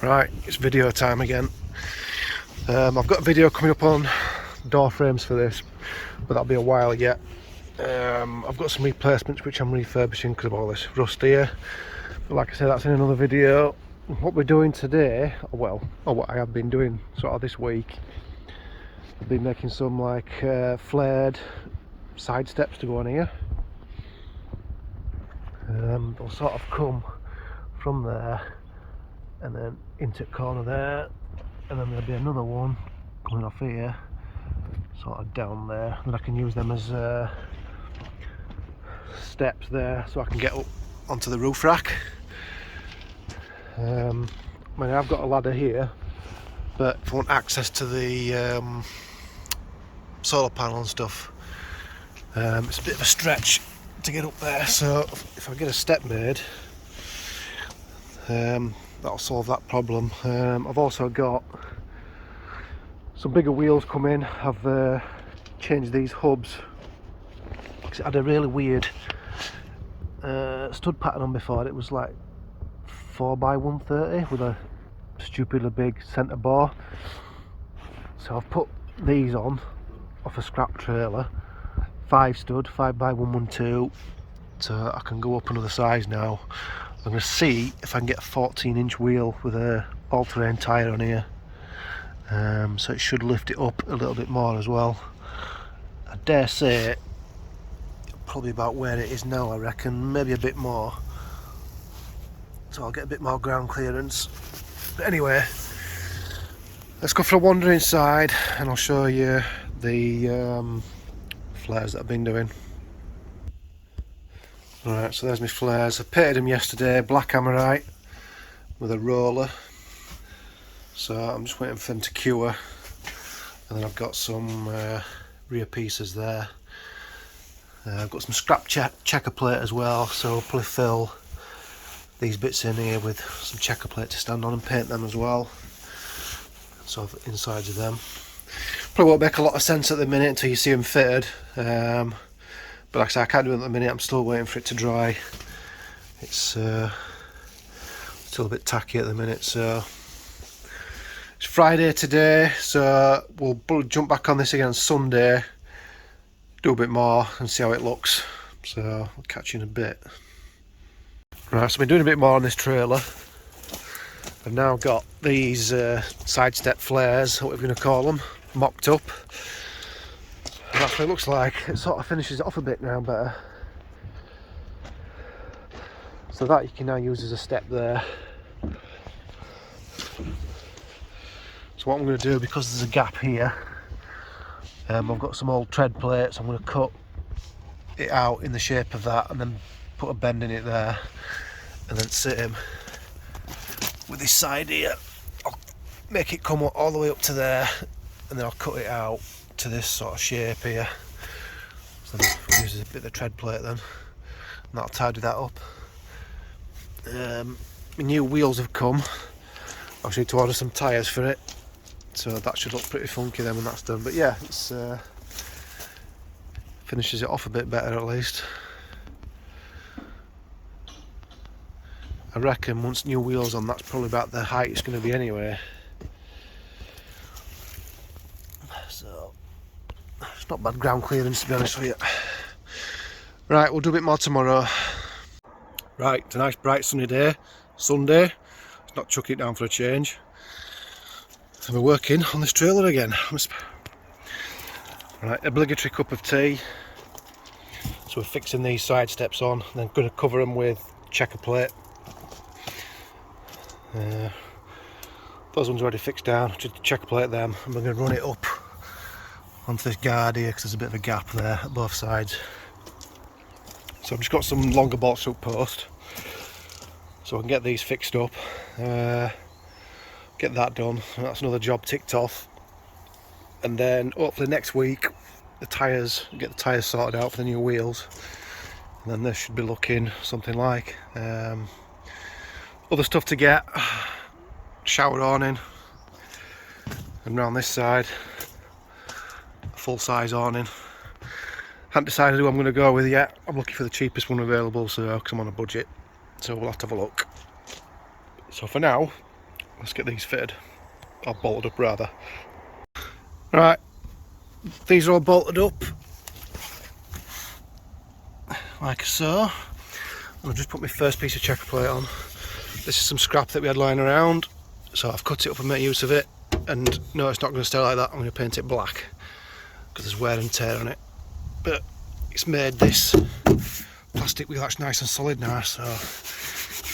Right, it's video time again. I've got a video coming up on door frames for this, but that'll be a while yet. I've got some replacements which I'm refurbishing because of all this rust here. But like I said, that's in another video. What we're doing today, or what I have been doing sort of this week, I've been making some like flared side steps to go on here. They'll sort of come from there and then into the corner there, and then there'll be another one coming off here, sort of down there, and I can use them as steps there so I can get up onto the roof rack. I mean, I've got a ladder here, but if I want access to the solar panel and stuff, it's a bit of a stretch to get up there, so if I get a step made, that'll solve that problem. I've also got some bigger wheels coming. I've changed these hubs because it had a really weird stud pattern on before. It was like 4x130 with a stupidly big centre bore, so I've put these on off a scrap trailer, 5 stud 5x112, so I can go up another size now. I'm going to see if I can get a 14-inch wheel with a all-terrain tyre on here, so it should lift it up a little bit more as well. I dare say probably about where it is now, I reckon, maybe a bit more, so I'll get a bit more ground clearance. But anyway, let's go for a wander inside and I'll show you the flares that I've been doing. Alright, so there's my flares. I painted them yesterday, black Amorite with a roller, so I'm just waiting for them to cure, and then I've got some rear pieces there. I've got some scrap checker plate as well, so I'll probably fill these bits in here with some checker plate to stand on and paint them as well, sort of insides of them. Probably won't make a lot of sense at the minute until you see them fitted. But like I said, I can't do it at the minute, I'm still waiting for it to dry. It's still a bit tacky at the minute, so it's Friday today, so we'll jump back on this again on Sunday, do a bit more and see how it looks. So I'll catch you in a bit. Right, so I've been doing a bit more on this trailer. I've now got these side step flares, what we're going to call them, mocked up. And that's what it looks like. It sort of finishes it off a bit now better. So that you can now use as a step there. So what I'm going to do, because there's a gap here, I've got some old tread plates. I'm going to cut it out in the shape of that and then put a bend in it there, and then sit him with this side here. I'll make it come all the way up to there, and then I'll cut it out to this sort of shape here. So I'll use a bit of the tread plate then, and that'll tidy that up. My new wheels have come. I just need to order some tyres for it, so that should look pretty funky then when that's done. But yeah, it's finishes it off a bit better at least. I reckon once new wheels on, that's probably about the height it's going to be anyway. So it's not bad ground clearance, to be honest with you. Right, we'll do a bit more tomorrow. Right, it's a nice bright sunny day, Sunday. Let's not chuck it down for a change. So we're working on this trailer again. Right, obligatory cup of tea. So we're fixing these side steps on, and then going to cover them with checker plate. Those ones are already fixed down, just checker plate them, and we're going to run it up onto this guard here because there's a bit of a gap there at both sides. So I've just got some longer bolts up post, so I can get these fixed up, get that done, and that's another job ticked off. And then hopefully next week get the tyres sorted out for the new wheels, and then this should be looking something like. Other stuff to get, shower awning, and round this side a full size awning. Haven't decided who I'm going to go with yet. I'm looking for the cheapest one available, so because I'm on a budget, so we'll have to have a look. So for now, let's get these fitted, or bolted up rather. Right, these are all bolted up like so. I'll just put my first piece of checker plate on. This is some scrap that we had lying around, so I've cut it up and made use of it. And no, it's not going to stay like that. I'm going to paint it black because there's wear and tear on it. But it's made this plastic wheel that's nice and solid now, so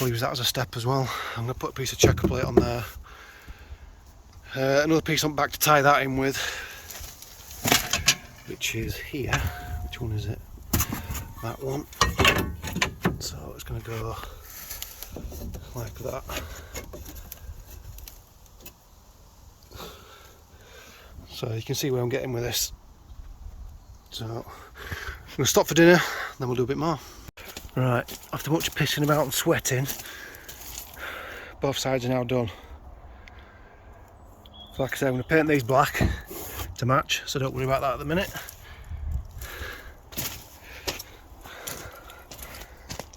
I'll use that as a step as well. I'm going to put a piece of checker plate on there. Another piece on back to tie that in with, which is here. Which one is it? That one. So it's going to go like that. So you can see where I'm getting with this. So I'm going to stop for dinner, then we'll do a bit more. Right, after much pissing about and sweating, both sides are now done. So like I said, I'm going to paint these black to match, so don't worry about that at the minute.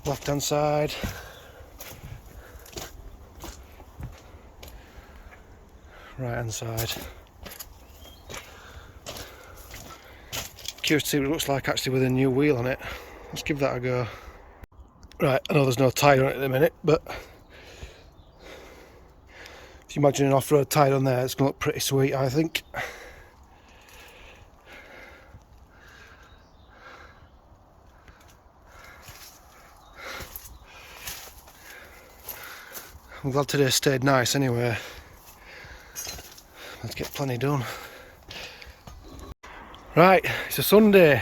Left hand side. Right hand side. Curious to see what it looks like actually with a new wheel on it. Let's give that a go. Right, I know there's no tyre on it at the minute, but if you imagine an off-road tyre on there, it's going to look pretty sweet, I think. I'm glad today stayed nice anyway. Let's get plenty done. Right, it's a Sunday.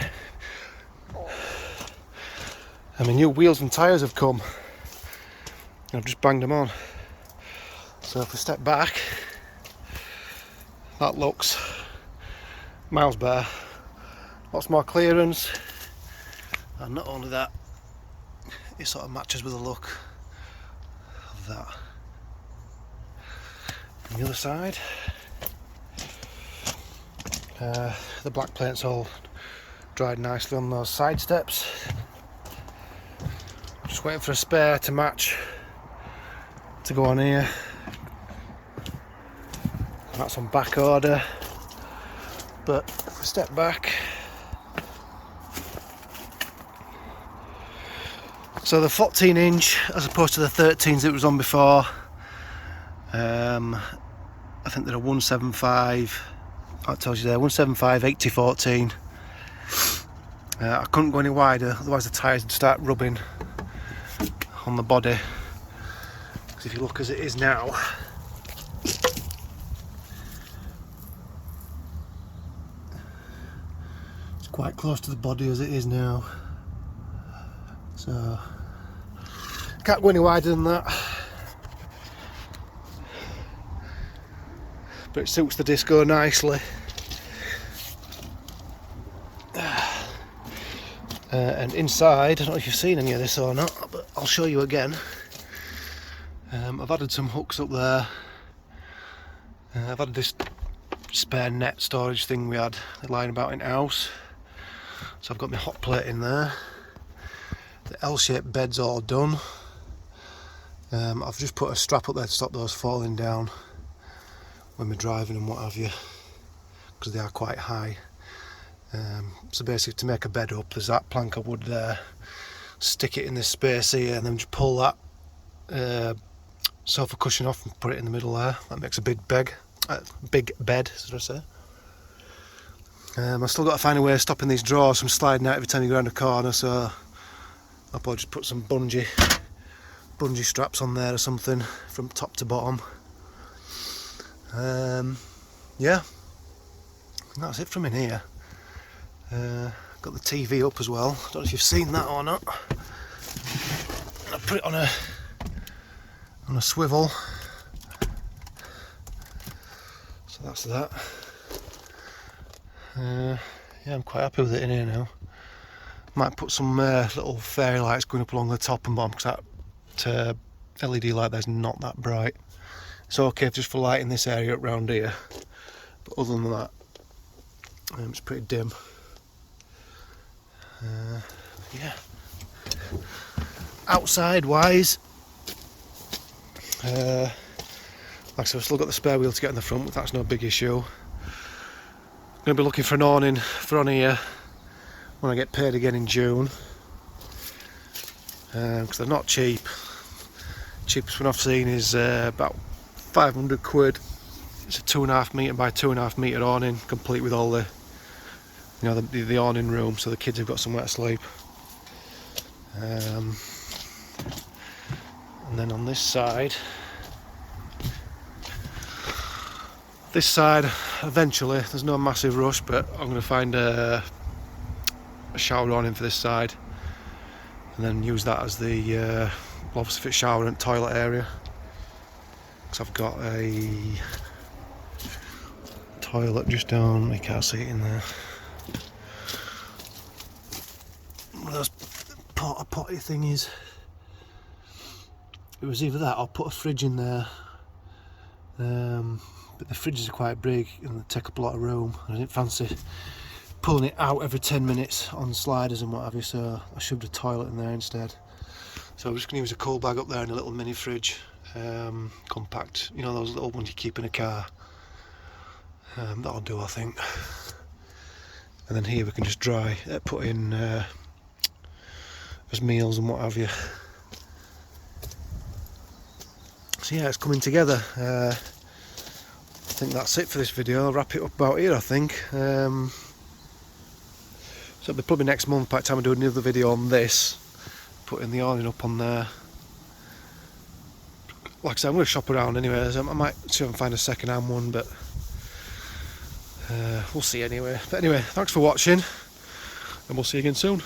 And my new wheels and tyres have come. I've just banged them on. So if we step back, that looks miles better. Lots more clearance. And not only that, it sort of matches with the look of that. On the other side, the black paint's all dried nicely on those side steps. Just waiting for a spare to match to go on here. That's on back order. But if we step back, so the 14-inch as opposed to the 13s it was on before. I think they're a 175. That tells you there, 175 80/14. I couldn't go any wider, otherwise the tyres would start rubbing on the body. Because if you look as it is now, it's quite close to the body as it is now. So can't go any wider than that. But it suits the disco nicely. And inside, I don't know if you've seen any of this or not, but I'll show you again. I've added some hooks up there. I've added this spare net storage thing we had lying about in the house. So I've got my hot plate in there. The L-shaped bed's all done. I've just put a strap up there to stop those falling down when we're driving and what have you, because they are quite high. So basically to make a bed up, there's that plank of wood there, stick it in this space here and then just pull that sofa cushion off and put it in the middle there. That makes a big bed, should I say. I've still got to find a way of stopping these drawers from sliding out every time you go around a corner, so I'll probably just put some bungee straps on there or something from top to bottom. Yeah, and that's it from in here. Got the TV up as well. Don't know if you've seen that or not. I put it on a swivel. So that's that. Yeah, I'm quite happy with it in here now. Might put some little fairy lights going up along the top and bottom, because that LED light there's not that bright. It's okay just for lighting this area up round here, but other than that, it's pretty dim. Yeah. Outside wise, like Like I said, I've still got the spare wheel to get in the front, but that's no big issue. I'm going to be looking for an awning for on here when I get paid again in June, because they're not cheap. Cheapest one I've seen is about 500 quid. It's a 2.5 metre by 2.5 metre awning, complete with all the, you know, the awning room, so the kids have got somewhere to sleep. And then on this side, eventually, there's no massive rush, but I'm going to find a shower awning for this side, and then use that as the well, obviously fit shower and toilet area, because I've got a toilet just down, you can't see it in there, one of those porta potty thingies. It was either that or put a fridge in there, but the fridges are quite big and they take up a lot of room, and I didn't fancy pulling it out every 10 minutes on sliders and what have you, so I shoved a toilet in there instead. So I'm just going to use a cool bag up there and a little mini fridge, compact, you know, those little ones you keep in a car. That'll do, I think. And then here we can just put in as meals and what have you. So yeah, it's coming together. I think that's it for this video. I'll wrap it up about here, I think. So it'll be probably next month by the time I do another video on this, putting the awning up on there. Like I said, I'm going to shop around anyways. I might see if I can find a second-hand one, but we'll see anyway. But anyway, thanks for watching, and we'll see you again soon.